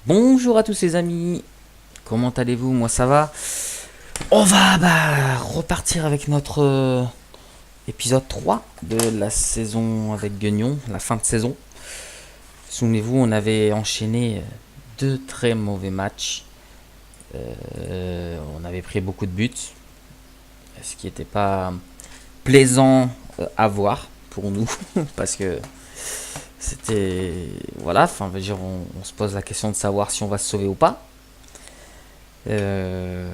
Bonjour à tous les amis, comment allez-vous? Moi ça va. On va repartir avec notre épisode 3 de la saison avec Guignon, la fin de saison. Souvenez-vous, on avait enchaîné deux très mauvais matchs. On avait pris beaucoup de buts, ce qui n'était pas plaisant à voir pour nous, parce que c'était... Voilà, enfin, je veux dire, on se pose la question de savoir si on va se sauver ou pas. Euh,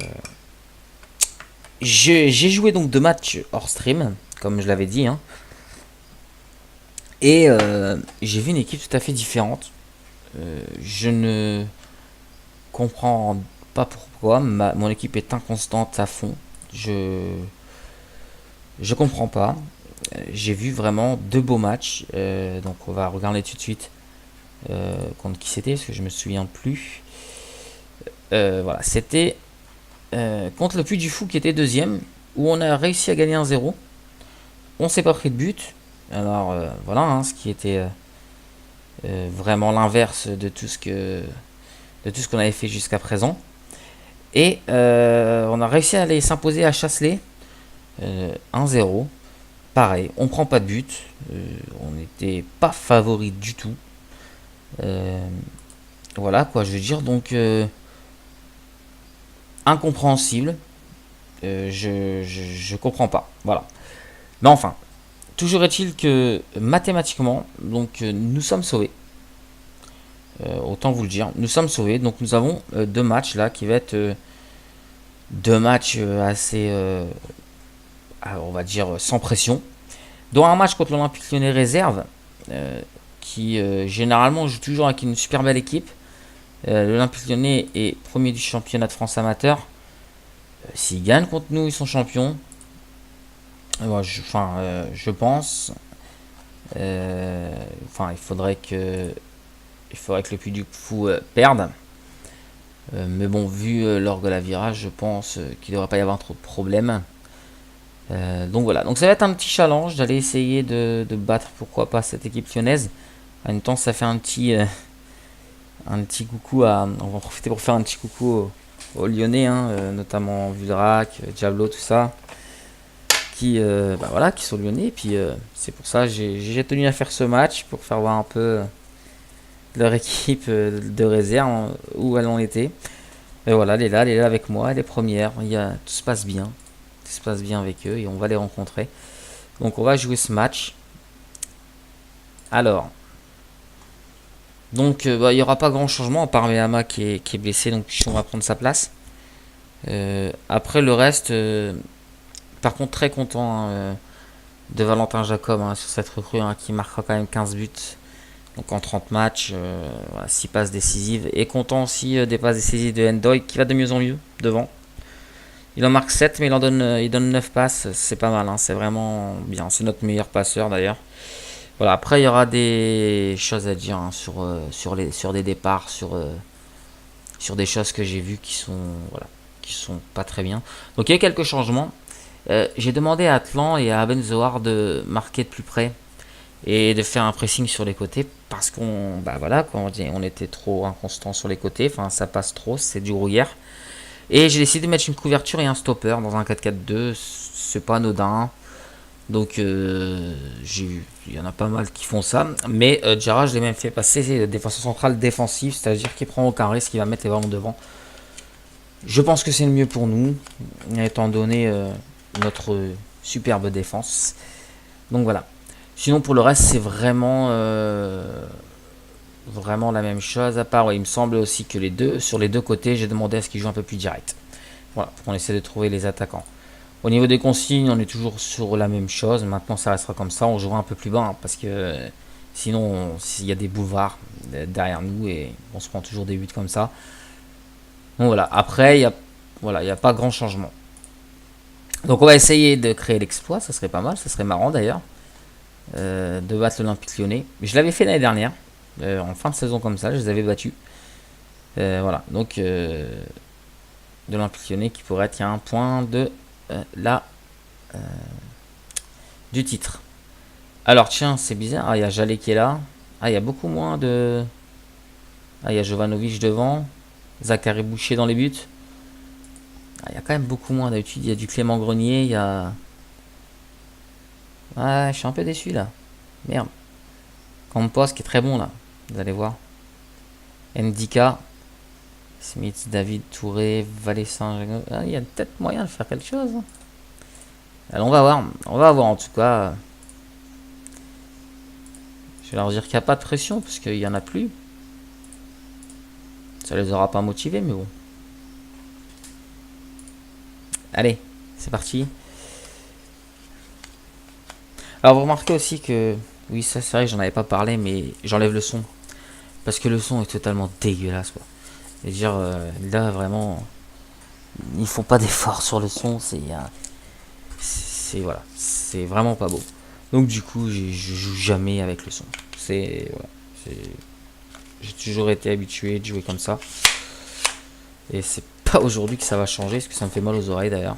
j'ai joué donc deux matchs hors stream, comme je l'avais dit, hein, et j'ai vu une équipe tout à fait différente. Je ne comprends pas pourquoi mon équipe est inconstante à fond. Je je comprends pas. J'ai vu vraiment deux beaux matchs, donc on va regarder tout de suite contre qui c'était parce que je me souviens plus. Voilà, c'était contre le Puy du Fou qui était deuxième, où on a réussi à gagner 1-0. On s'est pas pris de but. Alors voilà, hein, ce qui était vraiment l'inverse de tout ce qu'on avait fait jusqu'à présent. Et on a réussi à aller s'imposer à Chasselet 1-0. Pareil, on prend pas de but. On n'était pas favori du tout. Euh, voilà quoi, je veux dire. Donc incompréhensible. Je comprends pas. Voilà. Mais enfin, toujours est-il que mathématiquement, donc nous sommes sauvés. Autant vous le dire, nous sommes sauvés. Donc nous avons deux matchs là qui va être deux matchs assez, on va dire, sans pression. Dont un match contre l'Olympique Lyonnais réserve, qui généralement joue toujours avec une super belle équipe. L'Olympique Lyonnais est premier du championnat de France amateur. S'ils gagnent contre nous, ils sont champions. Je pense. Enfin, il faudrait que le Puy du Fou perde. Mais bon, vu l'orgue la virage, je pense qu'il ne devrait pas y avoir trop de problèmes. Donc voilà, donc ça va être un petit challenge d'aller essayer de battre pourquoi pas cette équipe lyonnaise. En même temps, ça fait un petit coucou à. On va en profiter pour faire un petit coucou aux Lyonnais, hein, notamment Vudrac, Diablo, tout ça, voilà, qui sont lyonnais. Et puis c'est pour ça que j'ai tenu à faire ce match pour faire voir un peu leur équipe de réserve, hein, où elle en était. Et voilà, elle est là avec moi, elle est première. Tout se passe bien. Tout se passe bien avec eux et on va les rencontrer. Donc on va jouer ce match. Alors, donc il n'y aura pas grand changement à part Mehama qui est blessé, donc on va prendre sa place. Après le reste, par contre très content, hein, de Valentin Jacob, hein, sur cette recrue, hein, qui marquera quand même 15 buts. Donc en 30 matchs, voilà, 6 passes décisives. Et content aussi des passes décisives de Endoy qui va de mieux en mieux devant. Il en marque 7 mais il donne 9 passes. C'est pas mal, hein, c'est vraiment bien. C'est notre meilleur passeur d'ailleurs. Voilà, après il y aura des choses à dire, hein, sur des départs, sur des choses que j'ai vues voilà, qui sont pas très bien. Donc il y a quelques changements. J'ai demandé à Atlan et à Abenzoar de marquer de plus près et de faire un pressing sur les côtés parce voilà, on était trop inconstant sur les côtés. Enfin, ça passe trop, c'est du rouillère. Et j'ai décidé de mettre une couverture et un stopper dans un 4-4-2. C'est pas anodin. Donc il y en a pas mal qui font ça. Mais Djara, je l'ai même fait passer défenseur central défensif, c'est-à-dire qu'il prend aucun risque, il va mettre les ballons devant. Je pense que c'est le mieux pour nous, étant donné notre superbe défense. Donc voilà. Sinon pour le reste, c'est vraiment la même chose. À part, ouais, il me semble aussi que sur les deux côtés, j'ai demandé à ce qu'ils jouent un peu plus direct. Voilà, pour qu'on essaie de trouver les attaquants. Au niveau des consignes, on est toujours sur la même chose. Maintenant, ça restera comme ça. On jouera un peu plus bas, hein, parce que sinon, il y a des boulevards derrière nous et on se prend toujours des buts comme ça. Donc voilà. Après, il y a pas grand changement. Donc on va essayer de créer l'exploit. Ça serait pas mal. Ça serait marrant d'ailleurs, de battre l'Olympique Lyonnais. Je l'avais fait l'année dernière, en fin de saison comme ça. Je les avais battus. Voilà. Donc de l'Olympique Lyonnais qui pourrait être, il y a un point de la du titre. Alors tiens, c'est bizarre. Ah, il y a Jallet qui est là. Ah, il y a beaucoup moins de... Ah, il y a Jovanovic devant. Zachary Boucher dans les buts. Ah, il y a quand même beaucoup moins d'habitude. Il y a du Clément Grenier, il y a... Ouais, je suis un peu déçu là. Merde. Campos qui est très bon là. Vous allez voir. Ndika. Smith, David, Touré, Valessin. Ah, il y a peut-être moyen de faire quelque chose. Alors on va voir. On va voir en tout cas. Je vais leur dire qu'il n'y a pas de pression parce qu'il n'y en a plus. Ça les aura pas motivés, mais bon. Allez, c'est parti. Alors vous remarquez aussi que... Oui, ça c'est vrai que j'en avais pas parlé, mais j'enlève le son. Parce que le son est totalement dégueulasse, quoi. Et dire, là, vraiment... Ils font pas d'efforts sur le son, c'est voilà. C'est vraiment pas beau. Donc du coup, je joue jamais avec le son. C'est... Voilà. J'ai toujours été habitué de jouer comme ça. Et c'est pas aujourd'hui que ça va changer, parce que ça me fait mal aux oreilles d'ailleurs.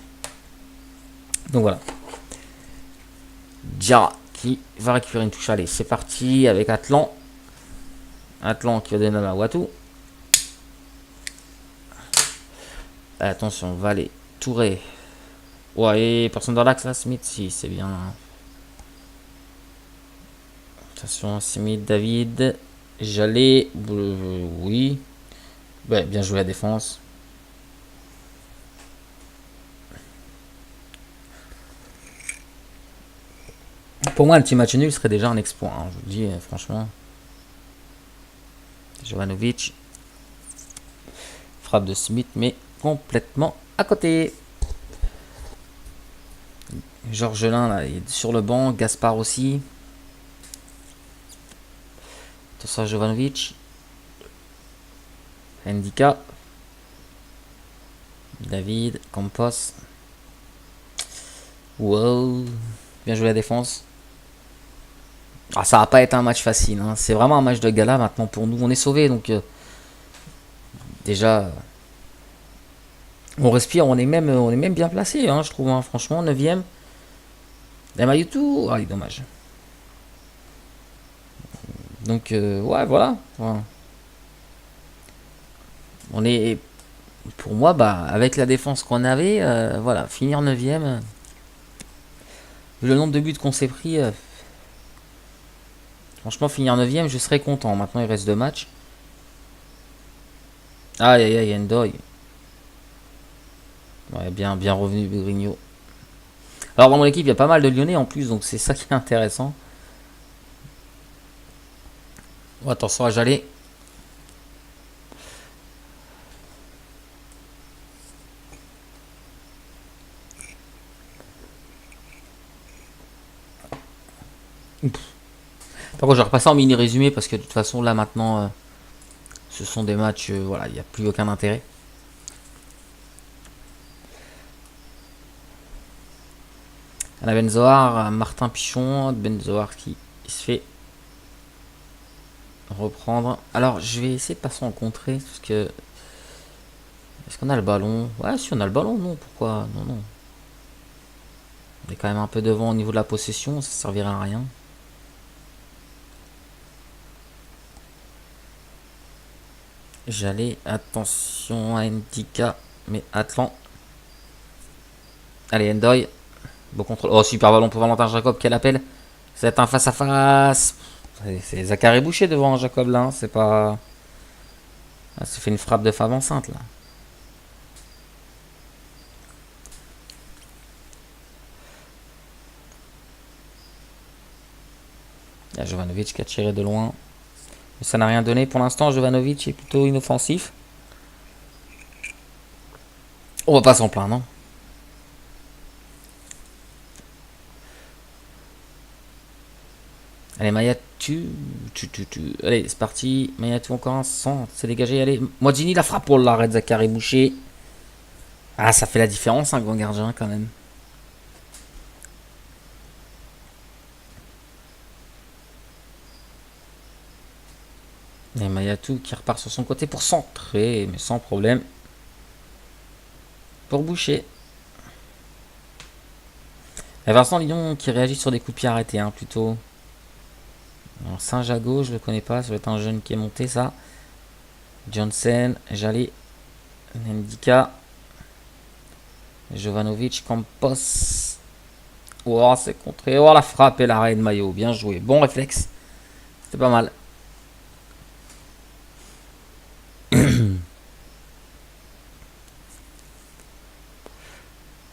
Donc voilà. Diarra qui va récupérer une touche. Allez, c'est parti avec Atlan. Atlan qui va donner à Watu. Attention, Valet, Touré. Ouais, personne dans l'axe là, Smith, si, c'est bien. Attention, Smith, David. J'allais. Oui. Ouais, bien joué la défense. Pour moi, un petit match nul serait déjà un exploit. Hein, je vous le dis, franchement. Jovanovic. Frappe de Smith, mais complètement à côté. Georgelin, là, il est sur le banc. Gaspard aussi. Attention à Jovanovic. Ndika. David. Campos. Wow. Bien joué la défense. Ah, ça va pas être un match facile. Hein. C'est vraiment un match de gala maintenant pour nous. On est sauvés, donc déjà, on respire. On est même bien placé, hein, je trouve. Hein. Franchement, 9ème. Mayutu, ah, dommage. Donc, ouais, voilà. Voilà. On est, pour moi, bah, avec la défense qu'on avait, voilà, finir 9ème. Vu le nombre de buts qu'on s'est pris, franchement, finir 9ème, je serais content. Maintenant, il reste 2 matchs. Aïe, aïe, aïe, Endoy. Ouais, bien revenu, Grigno. Alors, dans mon équipe, il y a pas mal de Lyonnais en plus, donc c'est ça qui est intéressant. Oh, attention à Jallet. Par contre, je vais repasser en mini résumé parce que de toute façon, là maintenant, ce sont des matchs, voilà, il n'y a plus aucun intérêt. On a Benzoar, Martin Pichon, Benzoar qui se fait reprendre. Alors, je vais essayer de passer en contrée parce que. Est-ce qu'on a le ballon? Ouais, si on a le ballon, non, pourquoi? Non, non. On est quand même un peu devant au niveau de la possession, ça servirait à rien. J'allais, attention à Ndika, mais Atlan. Allez, Endoy. Beau contrôle. Oh, super ballon pour Valentin Jacob, quel appel. C'est un face-à-face. C'est Zachary Boucher devant Jacob là, hein. C'est pas. Ah, ça fait une frappe de femme enceinte là. Il y a Jovanovic qui a tiré de loin. Mais ça n'a rien donné. Pour l'instant, Jovanovic est plutôt inoffensif. On va pas s'en plaindre, non? Allez, Mayatu. Allez, c'est parti. Mayatu encore un centre. C'est dégagé. Allez, Modini la frappe pour l'arrêt de Zachary Boucher. Ah, ça fait la différence, un grand gardien quand même. Et Mayatu qui repart sur son côté pour centrer, mais sans problème. Pour Boucher. Et Vincent Lyon qui réagit sur des coups de pied arrêtés, hein, plutôt. Saint-Jago, je le connais pas, ça doit être un jeune qui est monté, ça. Johnson, Jalé, Ndika, Jovanovic, Campos. Oh, c'est contré. Oh, la frappe et l'arrêt de maillot. Bien joué. Bon réflexe. C'était pas mal.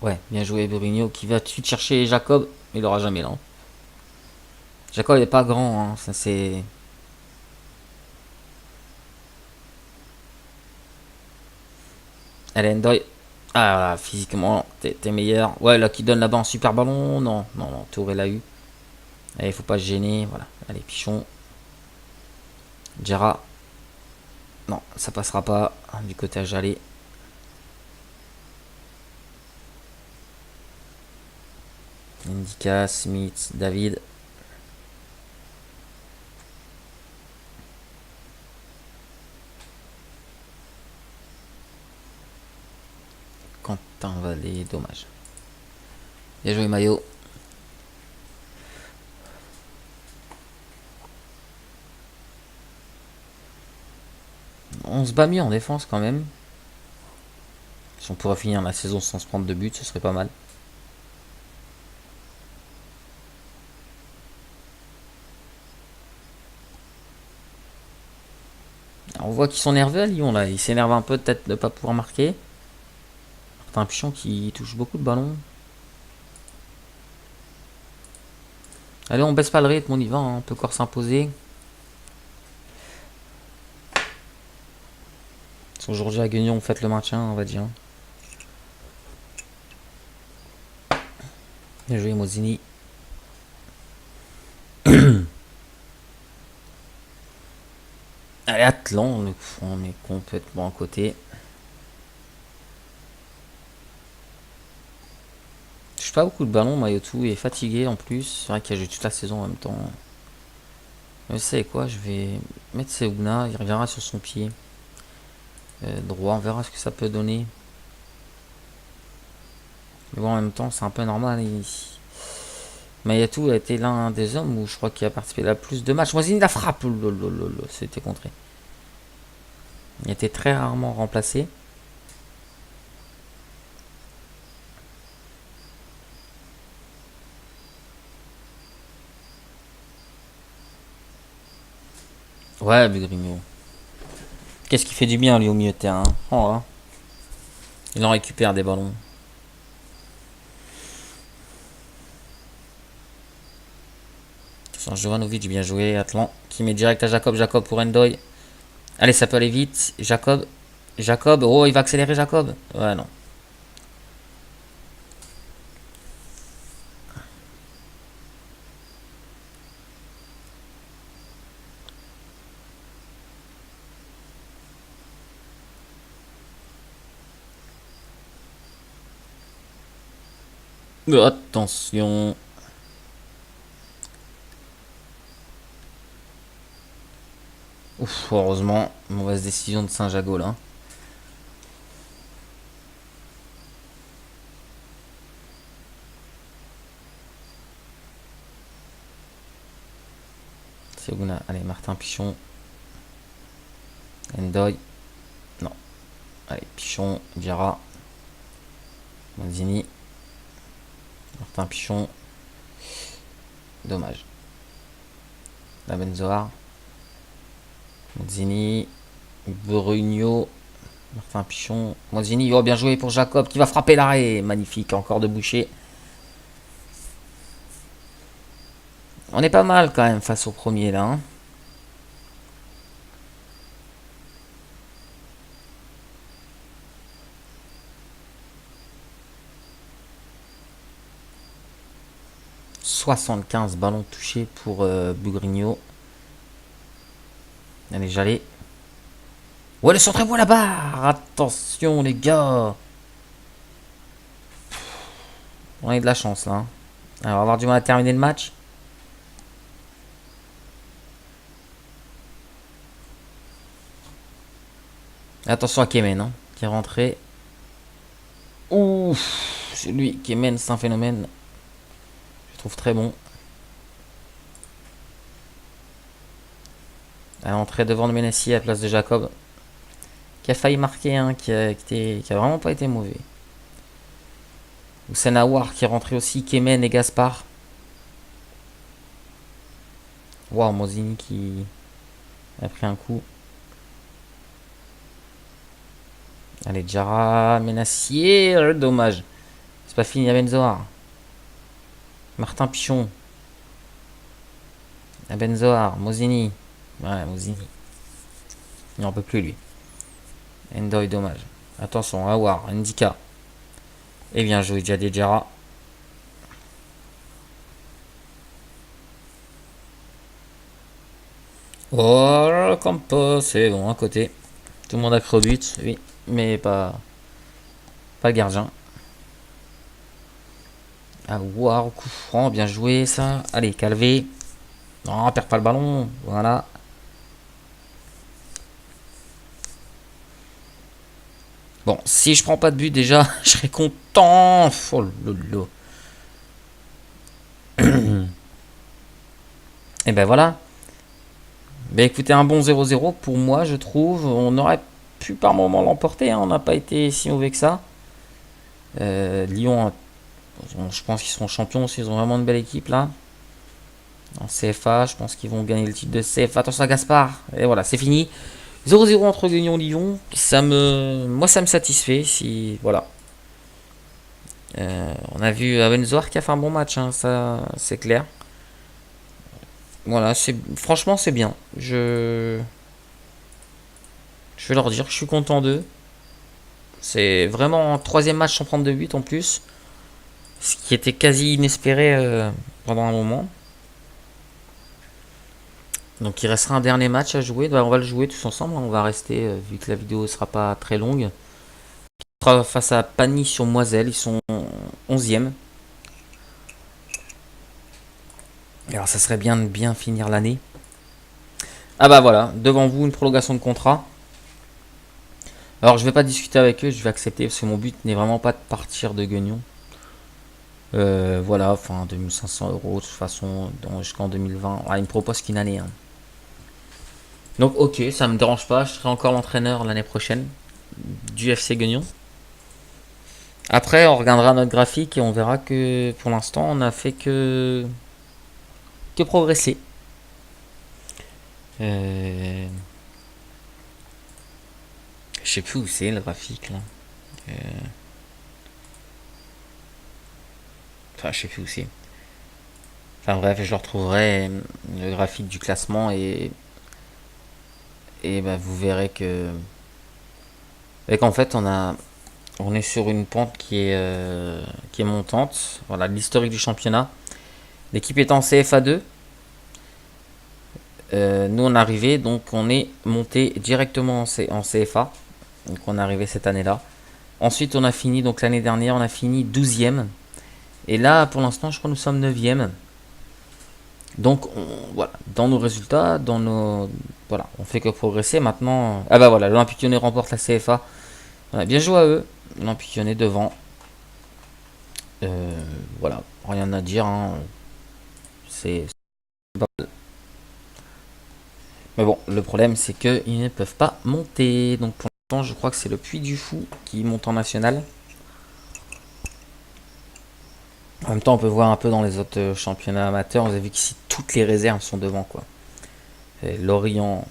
Ouais, bien joué Bruno qui va tout de suite chercher Jacob. Il aura jamais là. Jacob il est pas grand. Hein. Ça c'est. Allez, Ndoye. Ah, physiquement, t'es meilleur. Ouais, là qui donne là-bas un super ballon. Non, non, non. Touré l'a eu. Allez, faut pas se gêner. Voilà. Allez, Pichon. Djera. Non, ça passera pas. Du côté à Jalé. Indika, Smith, David. Quentin Vallée, dommage. Bien joué Maillot. On se bat mieux en défense quand même. Si on pourrait finir la saison sans se prendre de but, ce serait pas mal. Alors, on voit qu'ils sont nerveux à Lyon là. Ils s'énervent un peu peut-être de ne pas pouvoir marquer. C'est un pichon qui touche beaucoup de ballons. Allez, on baisse pas le rythme, on y va. Hein. On peut encore s'imposer. Aujourd'hui à Guignon, on fait le maintien, on va dire. Bien joué Mozini. Allez, Atlan, on est complètement à côté. Je touche pas beaucoup de ballons, Mayotou est fatigué en plus. C'est vrai qu'il a joué toute la saison en même temps. Mais c'est quoi, je vais mettre Seouna, il reviendra sur son pied. Droit, on verra ce que ça peut donner. Mais bon, en même temps, c'est un peu normal. Mayatou a été l'un des hommes où je crois qu'il a participé à plus de matchs. Moisini la frappe, c'était contré. Il a été très rarement remplacé. Ouais, Bugrigno. Qu'est-ce qui fait du bien lui au milieu de terrain. Oh, hein. Il en récupère des ballons. Jovanovic, bien joué. Atlan qui met direct à Jacob. Jacob pour Endoy. Allez, ça peut aller vite. Jacob. Jacob. Oh, il va accélérer Jacob. Ouais, non. Attention. Ouf, heureusement. Mauvaise décision de Saint-Jago là. Seguna. Allez, Martin Pichon. Endoy. Non. Allez, Pichon. Diarra. Manzini. Martin Pichon. Dommage. La Benzoar. Manzini. Brugno. Martin Pichon. Manzini. Oh, bien joué pour Jacob qui va frapper l'arrêt. Magnifique. Encore de boucher. On est pas mal quand même face au premier là. Hein. « 75 ballons touchés pour Bugrigno. Allez, j'allais. Ouais, le centre est bon là-bas. Attention les gars. On a eu de la chance là. Hein. Alors, on va avoir du mal à terminer le match. Attention à Kemen, hein, qui est rentré. Ouf, c'est lui, Kemen, c'est un phénomène. Je trouve très bon. À l'entrée devant le Ménessi à la place de Jacob. qui a failli marquer, hein, qui a vraiment pas été mauvais. Senawar qui est rentré aussi, Kemen et Gaspard. Wow, Mosini qui a pris un coup. Allez, Jara, Menassier, dommage. C'est pas fini à Benzoar. Martin Pichon. À Benzoar, Mosini. Ouais, Mosini. Il n'en peut plus lui. Endoy, dommage. Attention, Awar, Ndika. Et bien joué, Jara. Oh, Campos, c'est bon, à côté. Tout le monde a cru au but, oui, mais pas le gardien. Ah, wow, coup franc, bien joué ça. Allez, Calvé. Non, perd pas le ballon. Voilà. Bon, si je prends pas de but déjà, je serais content. Oh lolo. Et ben voilà. Ben écoutez, un bon 0-0 pour moi, je trouve. On aurait pu par moment l'emporter, hein. On n'a pas été si mauvais que ça. Lyon, je pense qu'ils seront champions aussi. Ils ont vraiment une belle équipe là. En CFA, je pense qu'ils vont gagner le titre de CFA. Attention à Gaspard. Et voilà, c'est fini. 0-0 entre Guignon et Lyon. Moi, ça me satisfait. Si, voilà. On a vu Abenzoar qui a fait un bon match, hein, ça, c'est clair. Voilà, franchement, c'est bien. Je vais leur dire que je suis content d'eux. C'est vraiment un troisième match sans prendre de but en plus. Ce qui était quasi inespéré pendant un moment. Donc il restera un dernier match à jouer. On va le jouer tous ensemble. On va rester, vu que la vidéo ne sera pas très longue. On sera face à Pagny sur Moiselle. Ils sont 11e. Alors ça serait bien de bien finir l'année. Ah bah voilà, devant vous une prolongation de contrat. Alors je vais pas discuter avec eux, je vais accepter parce que mon but n'est vraiment pas de partir de Guignon. Voilà, enfin 2500 € de toute façon jusqu'en 2020. Ah, ils me proposent qu'une année, hein. Donc ok, ça me dérange pas, je serai encore l'entraîneur l'année prochaine du FC Guignon. Après on regardera notre graphique et on verra que pour l'instant on a fait que progresser. Je sais plus où c'est le graphique là. Euh, Enfin je sais plus où c'est. Enfin bref, je retrouverai le graphique du classement et bah, vous verrez qu'en fait on est sur une pente qui est montante. Voilà l'historique du championnat. L'équipe est en CFA2. Nous on est arrivé, donc on est monté directement en CFA. Donc on est arrivé cette année-là. Ensuite on a fini, donc l'année dernière on a fini 12e. Et là pour l'instant je crois que nous sommes 9e. Donc voilà, dans nos résultats, voilà, on fait que progresser maintenant. Ah bah voilà, l'Olympique Lyonnais remporte la CFA. Voilà, bien joué à eux. L'Olympique Lyonnais devant. Voilà, rien à dire, hein. C'est pas mal. Mais bon, le problème c'est qu'ils ne peuvent pas monter. Donc pour l'instant, je crois que c'est le Puy du Fou qui monte en national. En même temps, on peut voir un peu dans les autres championnats amateurs. Vous avez vu qu'ici toutes les réserves sont devant, quoi. Et Lorient,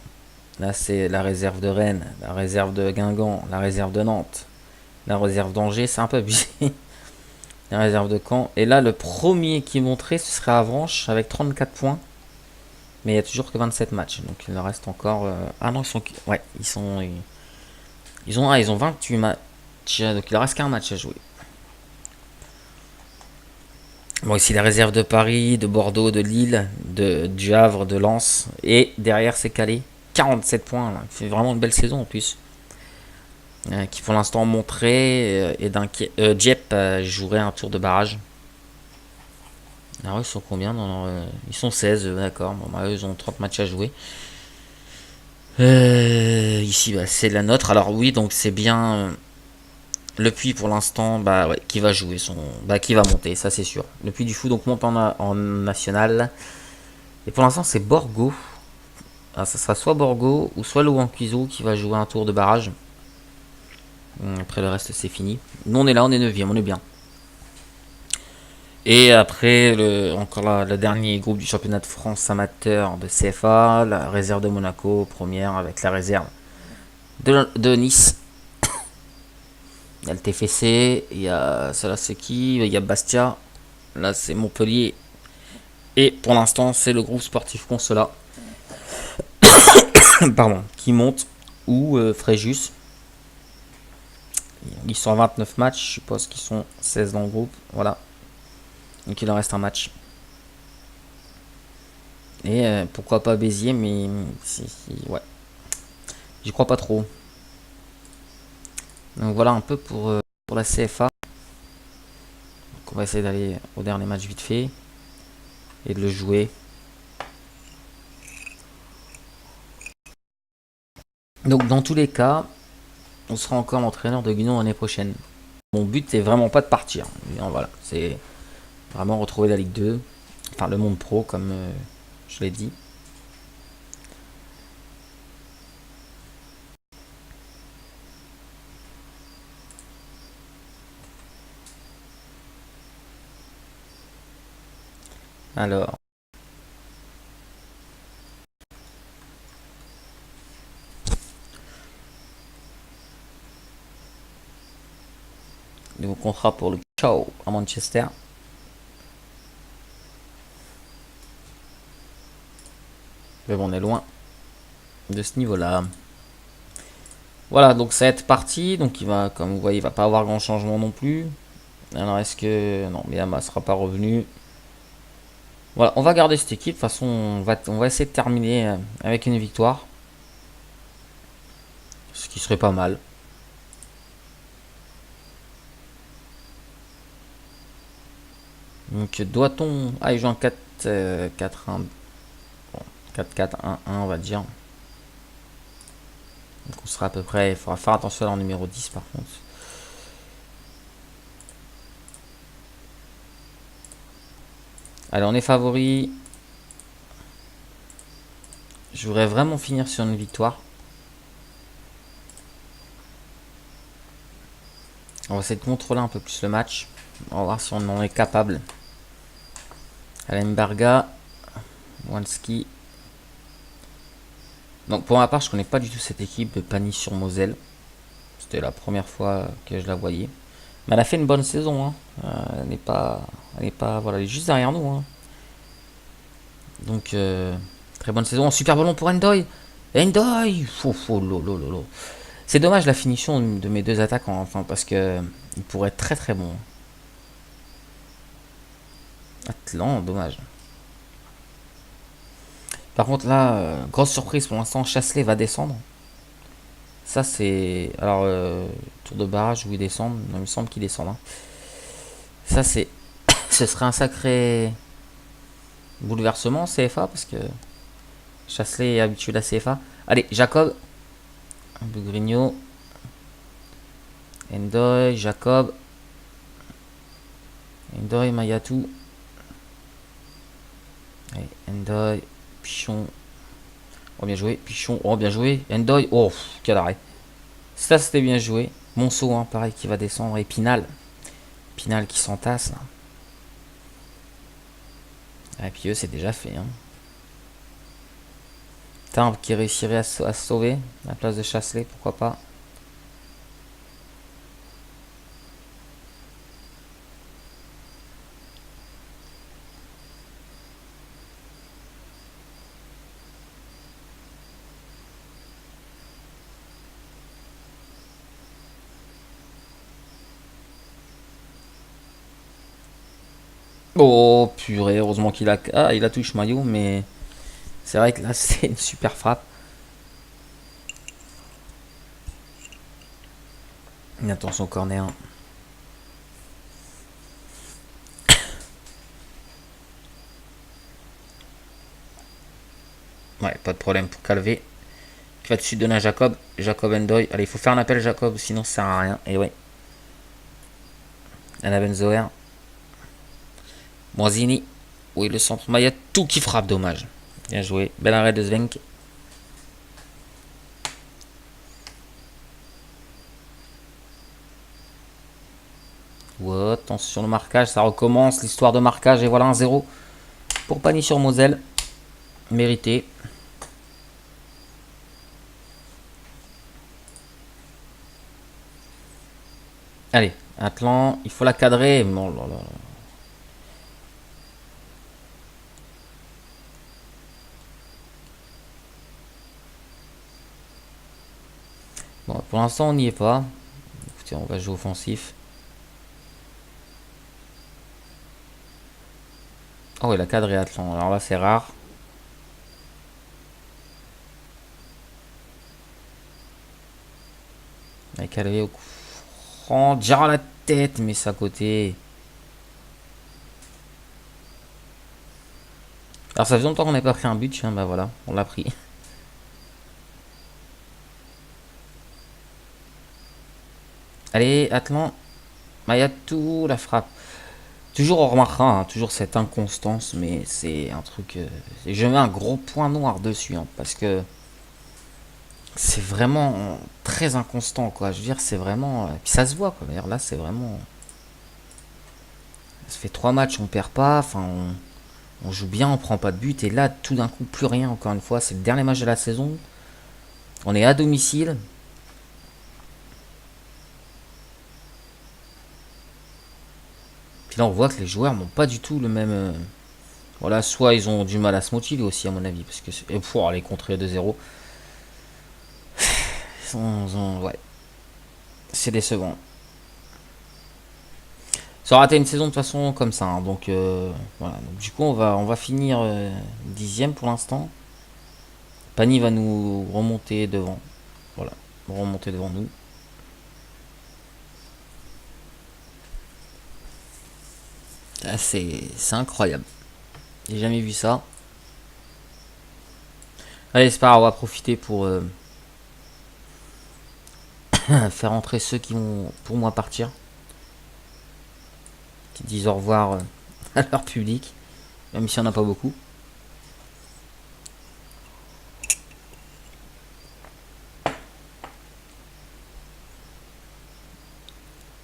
là c'est la réserve de Rennes, la réserve de Guingamp, la réserve de Nantes, la réserve d'Angers, c'est un peu abusé. La réserve de Caen. Et là, le premier qui montrait, ce serait Avranches avec 34 points. Mais il n'y a toujours que 27 matchs. Donc il en reste encore. Ah non, ouais, ils ont 28 matchs. Donc il leur reste qu'un match à jouer. Bon, ici la réserve de Paris, de Bordeaux, de Lille, du Havre, de Lens. Et derrière, c'est Calais. 47 points. Là. Il fait vraiment une belle saison en plus. Qui pour l'instant montré et Dieppe jouerait un tour de barrage. Alors ils sont combien ils sont 16, d'accord. Bon, bah, eux, ils ont 30 matchs à jouer. Ici, bah, c'est la nôtre. Alors oui, donc c'est bien le Puy pour l'instant, bah ouais, qui va jouer qui va monter, ça c'est sûr. Le Puy du Fou donc monte en national. Et pour l'instant, c'est Borgo. Ah, ça sera soit Borgo ou soit Louancuiso qui va jouer un tour de barrage. Après le reste c'est fini. Nous on est là, on est 9ème, on est bien. Et après, encore là, le dernier groupe du championnat de France amateur de CFA, la réserve de Monaco, première avec la réserve de Nice. Il y a le TFC, il y a cela c'est qui, il y a Bastia, là c'est Montpellier. Et pour l'instant, c'est le groupe sportif Consola pardon, qui monte, ou Fréjus. Ils sont à 29 matchs, je suppose qu'ils sont 16 dans le groupe. Voilà. Donc il en reste un match. Et pourquoi pas Béziers, mais ouais. J'y crois pas trop. Donc voilà un peu pour la CFA. Donc on va essayer d'aller au dernier match vite fait. Et de le jouer. Donc dans tous les cas, on sera encore l'entraîneur de Guingamp l'année prochaine. Mon but c'est vraiment pas de partir. Non, voilà, c'est vraiment retrouver la Ligue 2. Enfin le monde pro comme je l'ai dit. Alors. Nouveau contrat pour le Ciao à Manchester. Mais bon, on est loin de ce niveau-là. Voilà, donc ça va être parti. Donc il va, comme vous voyez, il va pas avoir grand changement non plus. Alors est-ce que... Non, Miyama sera pas revenu. Voilà, on va garder cette équipe. De toute façon, on va essayer de terminer avec une victoire. Ce qui serait pas mal. Donc doit-on... Ah, il joue en 4-1. Bon, 4-4-1-1, on va dire. Donc on sera à peu près... Il faudra faire attention à leur numéro 10 par contre. Allez, on est favori. Je voudrais vraiment finir sur une victoire. On va essayer de contrôler un peu plus le match. On va voir si on en est capable. Alemberga. Wanski. Donc pour ma part, je connais pas du tout cette équipe de Pagny-sur-Moselle. C'était la première fois que je la voyais. Mais elle a fait une bonne saison. Hein. Elle n'est pas... Voilà, elle est juste derrière nous. Hein. Donc, très bonne saison. Super ballon pour Endoy. Endoy. C'est dommage la finition de mes deux attaquants. Enfin, parce que il pourrait être très très bon. Atlan, dommage. Par contre là, grosse surprise pour l'instant, Chasselet va descendre. Ça c'est... Alors, tour de barrage où ils descendent. Non, il me semble qu'ils descendent. Hein. Ça c'est... Ce serait un sacré bouleversement CFA parce que Chasselet est habitué à la CFA. Allez, Jacob. Bugrigno. Endoy, Jacob. Endoy, Mayatou. Allez, Endoy, Pichon. Oh, bien joué. Pichon. Oh, bien joué. Endoy. Oh, quel arrêt. Ça, c'était bien joué. Monceau, hein, pareil, qui va descendre. Et Pinal. Pinal qui s'entasse. Et puis eux, c'est déjà fait. Hein. Timbre qui réussirait à se sauver. À la place de Chasselet, pourquoi pas. Oh purée, heureusement qu'il a... Ah, il a touché maillot, mais... C'est vrai que là, c'est une super frappe. Et attention, corner. Ouais, pas de problème pour Calvé. Qui va dessus donner à Jacob. Jacob Endoy. Allez, il faut faire un appel Jacob, sinon ça sert à rien. Et ouais. Anna Benzoer. Moisini. Oui, le centre. Il y a tout qui frappe, dommage. Bien joué. Bel arrêt de Svenk. Ouais, attention le marquage, ça recommence l'histoire de marquage. Et voilà un 0 pour Pagny sur Moselle. Mérité. Allez, Atlan, il faut la cadrer. Oh là là. Bon, pour l'instant, on n'y est pas. Écoutez, on va jouer offensif. Oh, il a cadré Atlan. Alors là, c'est rare. Il a cadré au coup franc. Déjà la tête, mais c'est à côté. Alors, ça fait longtemps qu'on n'a pas pris un but. Tiens, bah voilà, on l'a pris. Allez, Atlan. Mayatou, la frappe. Toujours on remarquera, hein, toujours cette inconstance, mais c'est un truc. Je mets un gros point noir dessus, hein, parce que c'est vraiment très inconstant, quoi. Je veux dire, c'est vraiment. Puis ça se voit, quoi. D'ailleurs, là, c'est vraiment. Ça fait 3 matchs, on perd pas, enfin, on joue bien, on prend pas de but, et là, tout d'un coup, plus rien, encore une fois. C'est le dernier match de la saison. On est à domicile. Puis là, on voit que les joueurs n'ont pas du tout le même. Voilà, soit ils ont du mal à se motiver aussi, à mon avis, parce que. Et pour aller contrer 2-0. Ouais, c'est décevant. Ça aura été une saison de toute façon comme ça, hein, donc voilà. Donc, du coup, on va finir 10e pour l'instant. Pani va nous remonter devant. Voilà, remonter devant nous. Ah, c'est incroyable. J'ai jamais vu ça. Allez, c'est pas grave, on va profiter pour faire entrer ceux qui vont pour moi partir. Qui disent au revoir à leur public, même s'il n'y en a pas beaucoup.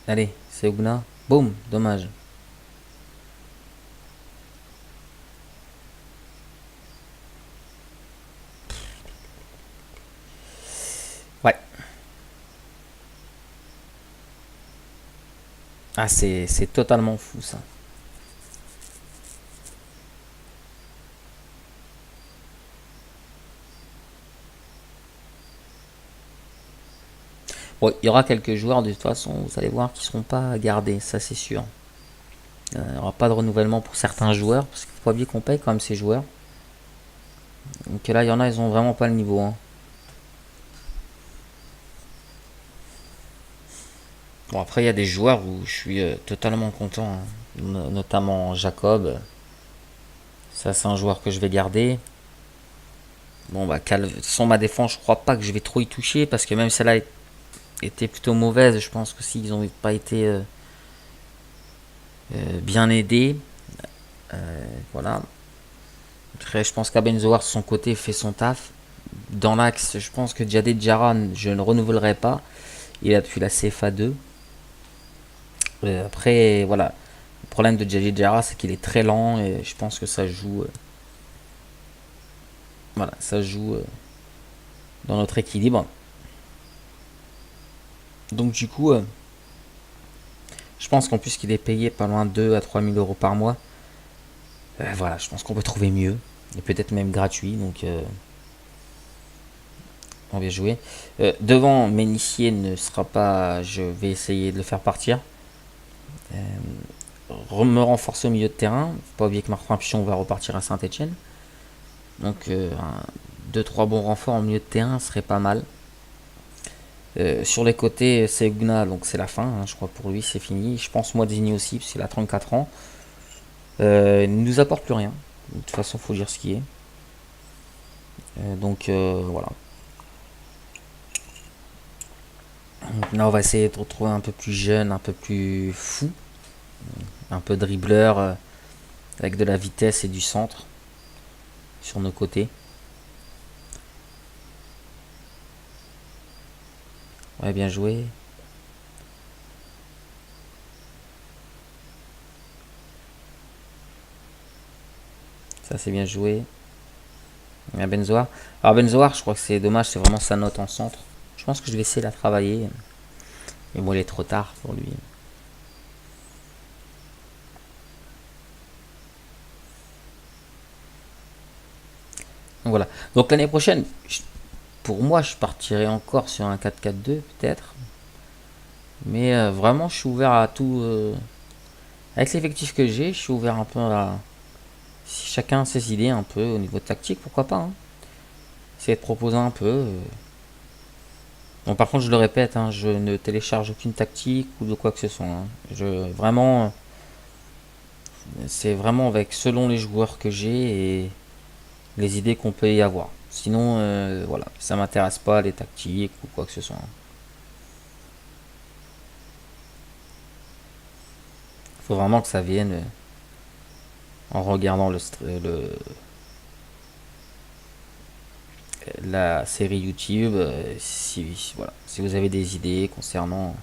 Allez, c'est Ogna. Boum, dommage. Ouais. Ah, c'est totalement fou ça. Bon, il y aura quelques joueurs de toute façon, vous allez voir, qui ne seront pas gardés, ça c'est sûr. Il n'y aura pas de renouvellement pour certains joueurs, parce qu'il faut pas oublier qu'on paye quand même ces joueurs. Donc là, il y en a, ils ont vraiment pas le niveau, hein. Bon, après, il y a des joueurs où je suis totalement content, hein. Notamment Jacob. Ça, c'est un joueur que je vais garder. Bon, bah, sans ma défense, je crois pas que je vais trop y toucher, parce que même celle-là était plutôt mauvaise. Je pense que s'ils n'ont pas été bien aidés, voilà. Après, je pense qu'Abenzoar, de son côté, fait son taf. Dans l'axe, je pense que Jaded Jara, je ne renouvellerai pas. Il a depuis la CFA 2. Après, voilà. Le problème de Jaded Jara, c'est qu'il est très lent et je pense que ça joue. Voilà, ça joue dans notre équilibre. Donc, du coup, je pense qu'en plus qu'il est payé pas loin de 2 à 3 000 euros par mois. Voilà, je pense qu'on peut trouver mieux. Et peut-être même gratuit. Donc, on va jouer. Devant, Ménissier ne sera pas. Je vais essayer de le faire partir. Me renforcer au milieu de terrain. Faut pas oublier que Marc Pichon va repartir à Saint-Etienne. Donc 2-3 bons renforts au milieu de terrain serait pas mal. Sur les côtés, c'est Guna, donc c'est la fin, hein, je crois pour lui c'est fini. Je pense Moidzini aussi, parce qu'il a 34 ans. Il ne nous apporte plus rien. De toute façon, faut dire ce qui est. Donc voilà. Donc, là, on va essayer de retrouver un peu plus jeune, un peu plus fou, un peu dribbleur, avec de la vitesse et du centre sur nos côtés. Ouais, bien joué. Ça c'est bien joué. Il y a Benzoar. Alors Benzoar, je crois que c'est dommage, c'est vraiment sa note en centre. Je pense que je vais essayer de la travailler. Mais bon, il est trop tard pour lui. Donc voilà. Donc l'année prochaine, pour moi, je partirai encore sur un 4-4-2 peut-être. Mais vraiment, je suis ouvert à tout. Avec l'effectif que j'ai, je suis ouvert un peu à. Si chacun a ses idées un peu au niveau tactique, pourquoi pas, hein. Essayer de proposer un peu. Bon, par contre, je le répète, hein, je ne télécharge aucune tactique ou de quoi que ce soit, hein. Vraiment, c'est vraiment avec selon les joueurs que j'ai et les idées qu'on peut y avoir. Sinon, voilà, ça m'intéresse pas les tactiques ou quoi que ce soit, hein. Faut vraiment que ça vienne en regardant la série YouTube. Voilà, si vous avez des idées concernant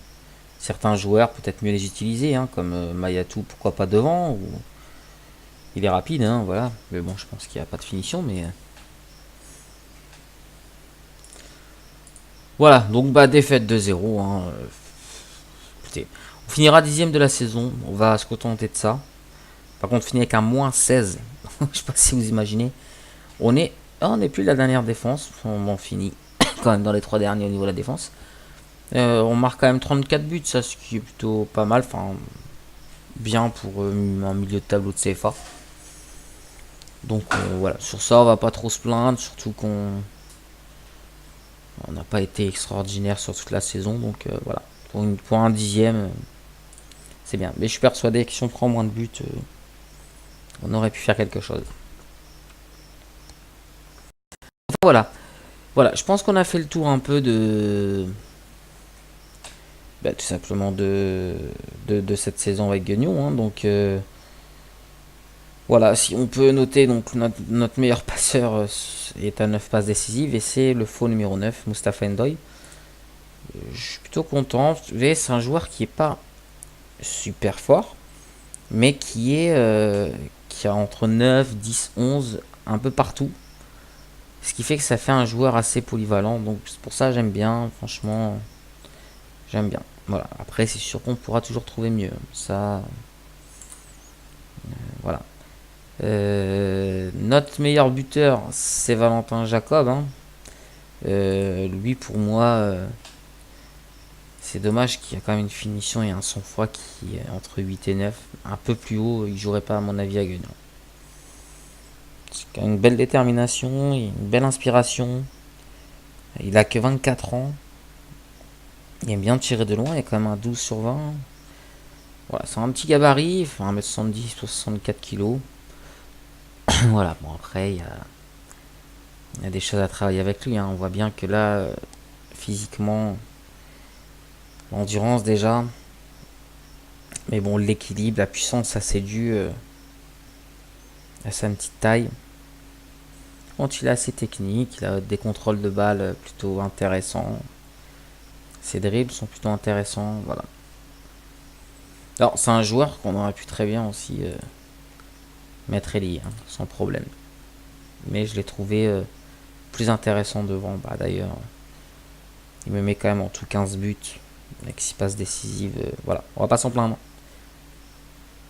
certains joueurs, peut-être mieux les utiliser, hein, comme Mayatou, pourquoi pas devant. Il est rapide, hein, voilà. Mais bon, je pense qu'il n'y a pas de finition, mais voilà. Donc bah défaite 2-0, hein. Écoutez, on finira 10ème de la saison. On va se contenter de ça. Par contre, on finit avec un -16. Je sais pas si vous imaginez. On n'est plus la dernière défense. On finit quand même dans les 3 derniers au niveau de la défense. On marque quand même 34 buts, ça, ce qui est plutôt pas mal. Enfin, bien pour un milieu de tableau de CFA. Donc voilà, sur ça, on va pas trop se plaindre. Surtout qu'on n'a pas été extraordinaire sur toute la saison. Donc voilà, pour un 10ème, c'est bien. Mais je suis persuadé que si on prend moins de buts, on aurait pu faire quelque chose. Enfin, voilà, je pense qu'on a fait le tour un peu tout simplement de cette saison avec Guignon, hein. Donc voilà, si on peut noter, donc notre meilleur passeur est à 9 passes décisives et c'est le faux numéro 9, Mustapha Ndoye. Je suis plutôt content. Vous voyez, c'est un joueur qui est pas super fort, mais qui a entre 9, 10, 11 un peu partout. Ce qui fait que ça fait un joueur assez polyvalent. Donc c'est pour ça que j'aime bien, franchement, j'aime bien. Voilà. Après, c'est sûr qu'on pourra toujours trouver mieux. Ça, voilà. Notre meilleur buteur, c'est Valentin Jacob, hein. Lui, pour moi, c'est dommage qu'il y a quand même une finition et un sang-froid qui est entre 8 et 9. Un peu plus haut, il jouerait pas, à mon avis, à Guignon. C'est quand même une belle détermination, une belle inspiration. Il a que 24 ans. Il aime bien tirer de loin, il est quand même un 12 sur 20. Voilà, c'est un petit gabarit, il fait 1m70 pour 64 kg. Voilà, bon après, il y a des choses à travailler avec lui, hein. On voit bien que là, physiquement, l'endurance déjà. Mais bon, l'équilibre, la puissance, ça c'est dû à sa petite taille. Quand il est assez technique, il a des contrôles de balles plutôt intéressants. Ses dribbles sont plutôt intéressants, voilà. Alors, c'est un joueur qu'on aurait pu très bien aussi mettre ailier, hein, sans problème. Mais je l'ai trouvé plus intéressant devant. Bah, d'ailleurs, il me met quand même en tout 15 buts avec 6 passes décisives. Voilà, on va pas s'en plaindre.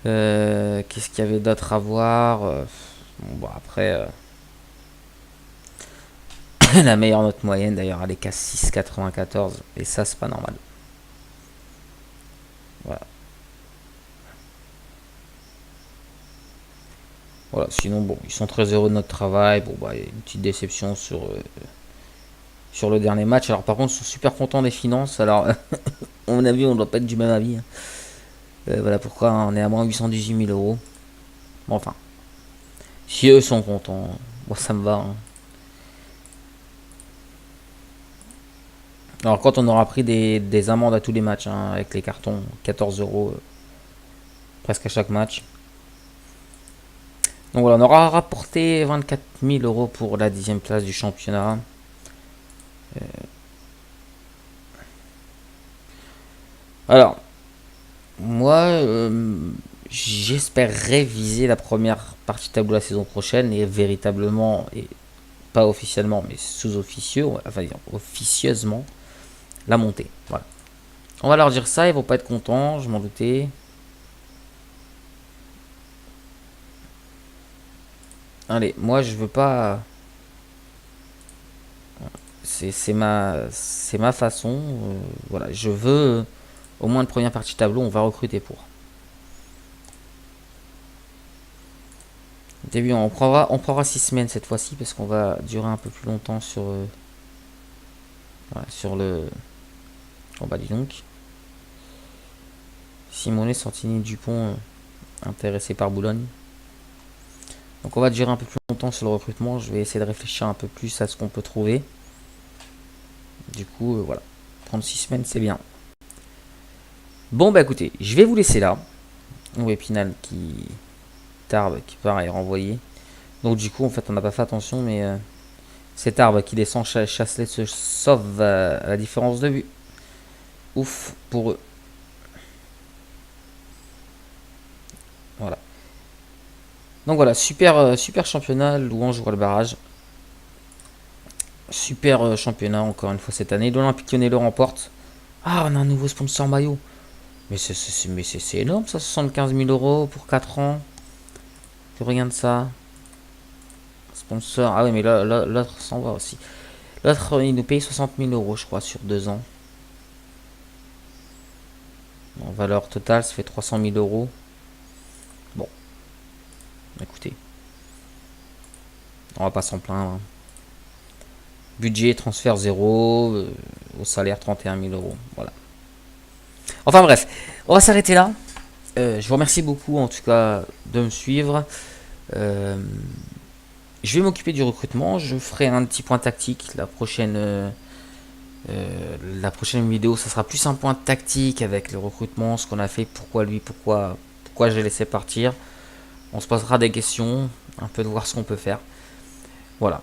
Qu'est-ce qu'il y avait d'autre à voir? Bon, après, la meilleure note moyenne d'ailleurs, elle est qu'à 6,94. Et ça, c'est pas normal. Voilà. Voilà, sinon, bon, ils sont très heureux de notre travail. Bon, bah, il y a une petite déception sur le dernier match. Alors, par contre, ils sont super contents des finances. Alors, à mon avis, on ne doit pas être du même avis, hein. Voilà pourquoi on est à moins 818 000 euros. Bon, enfin, si eux sont contents, bon, ça me va, hein. Alors, quand on aura pris des amendes à tous les matchs, hein, avec les cartons, 14 euros presque à chaque match. Donc voilà, on aura rapporté 24 000 euros pour la 10ème place du championnat. Alors, moi, j'espère réviser la première partie de tableau la saison prochaine et véritablement, et pas officiellement, mais sous-officieux, enfin officieusement, la montée. Voilà. On va leur dire ça, ils vont pas être contents, je m'en doutais. Allez, moi je veux pas. C'est ma façon. Voilà, je veux au moins une première partie de tableau, on va recruter pour. Début, on prendra 6 semaines cette fois-ci parce qu'on va durer un peu plus longtemps voilà, sur le. Oh bah dis donc. Simonet, Santini, Dupont, intéressé par Boulogne. Donc on va durer un peu plus longtemps sur le recrutement. Je vais essayer de réfléchir un peu plus à ce qu'on peut trouver. Du coup, voilà. Prendre 6 semaines, c'est bien. Bon bah écoutez, je vais vous laisser là. Ou Épinal qui. Tarbes qui part est renvoyé. Donc du coup, en fait, on n'a pas fait attention, mais c'est Tarbes qui descend. Chasselet se sauve à la différence de but. Ouf pour eux. Voilà. Donc voilà, super championnat. Louange voit le barrage. Super championnat encore une fois cette année. L'Olympique Lyonnais le remporte. Ah, on a un nouveau sponsor maillot. Mais c'est énorme ça, 75 000 euros pour 4 ans. Tu regardes ça. Sponsor. Ah oui, mais l'autre s'en va aussi. L'autre, il nous paye 60 000 euros, je crois, sur 2 ans. En valeur totale, ça fait 300 000 euros. Bon, écoutez, on va pas s'en plaindre, hein. Budget, transfert 0, au salaire 31 000 euros. Voilà. Enfin bref, on va s'arrêter là. Je vous remercie beaucoup en tout cas de me suivre. Euh, je vais m'occuper du recrutement. Je ferai un petit point tactique. La prochaine vidéo, ça sera plus un point tactique avec le recrutement, ce qu'on a fait, pourquoi lui, pourquoi j'ai laissé partir. On se posera des questions, un peu de voir ce qu'on peut faire. Voilà.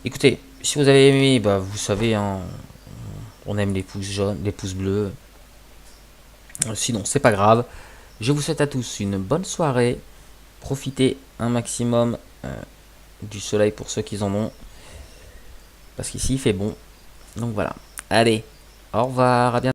Écoutez, si vous avez aimé, bah, vous savez, hein, on aime les pouces jaunes, les pouces bleus. Sinon, c'est pas grave. Je vous souhaite à tous une bonne soirée. Profitez un maximum du soleil pour ceux qui en ont. Parce qu'ici, il fait bon. Donc voilà. Allez, au revoir, à bientôt.